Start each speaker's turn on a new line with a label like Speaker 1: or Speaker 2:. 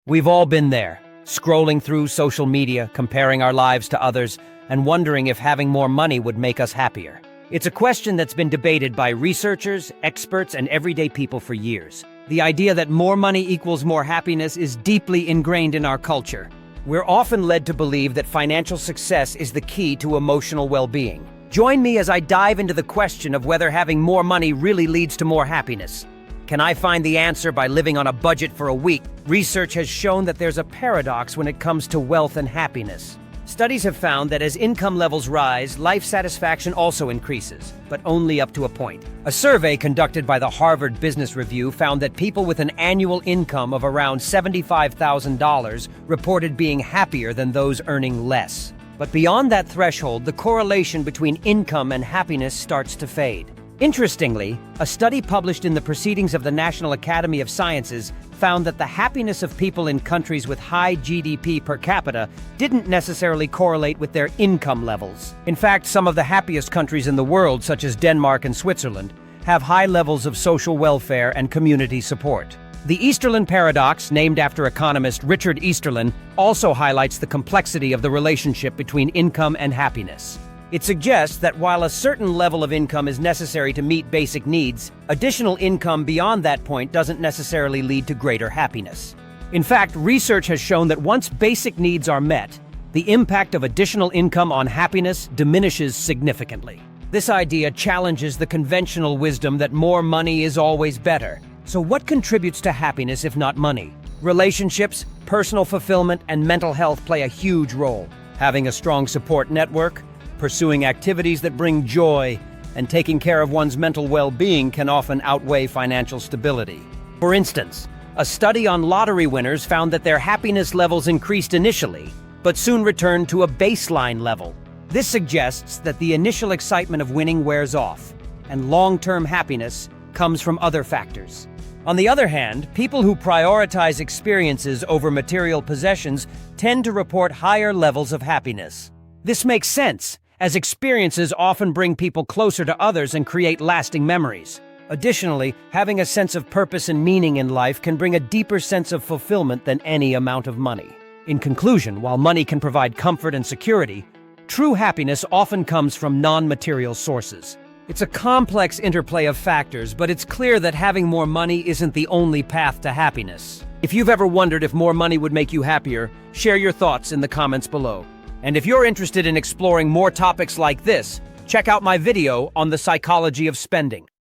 Speaker 1: We've all been there, scrolling through social media, comparing our lives to others, and wondering if having more money would make us happier. It's a question that's been debated by researchers, experts, and everyday people for years. The idea that more money equals more happiness is deeply ingrained in our culture. We're often led to believe that financial success is the key to emotional well-being. Join me as I dive into the question of whether having more money really leads to more happiness. Can I find the answer by living on a budget for a week? Research has shown that there's a paradox when it comes to wealth and happiness. Studies have found that as income levels rise, life satisfaction also increases, but only up to a point. A survey conducted by the Harvard Business Review found that people with an annual income of around $75,000 reported being happier than those earning less. But beyond that threshold, the correlation between income and happiness starts to fade. Interestingly, a study published in the Proceedings of the National Academy of Sciences found that the happiness of people in countries with high GDP per capita didn't necessarily correlate with their income levels. In fact, some of the happiest countries in the world, such as Denmark and Switzerland, have high levels of social welfare and community support. The Easterlin paradox, named after economist Richard Easterlin, also highlights the complexity of the relationship between income and happiness. It suggests that while a certain level of income is necessary to meet basic needs, additional income beyond that point doesn't necessarily lead to greater happiness. In fact, research has shown that once basic needs are met, the impact of additional income on happiness diminishes significantly. This idea challenges the conventional wisdom that more money is always better. So what contributes to happiness if not money? Relationships, personal fulfillment, and mental health play a huge role. Having a strong support network, pursuing activities that bring joy, and taking care of one's mental well-being can often outweigh financial stability. For instance, a study on lottery winners found that their happiness levels increased initially, but soon returned to a baseline level. This suggests that the initial excitement of winning wears off, and long-term happiness comes from other factors. On the other hand, people who prioritize experiences over material possessions tend to report higher levels of happiness. This makes sense, as experiences often bring people closer to others and create lasting memories. Additionally, having a sense of purpose and meaning in life can bring a deeper sense of fulfillment than any amount of money. In conclusion, while money can provide comfort and security, true happiness often comes from non-material sources. It's a complex interplay of factors, but it's clear that having more money isn't the only path to happiness. If you've ever wondered if more money would make you happier, share your thoughts in the comments below. And if you're interested in exploring more topics like this, check out my video on the psychology of spending.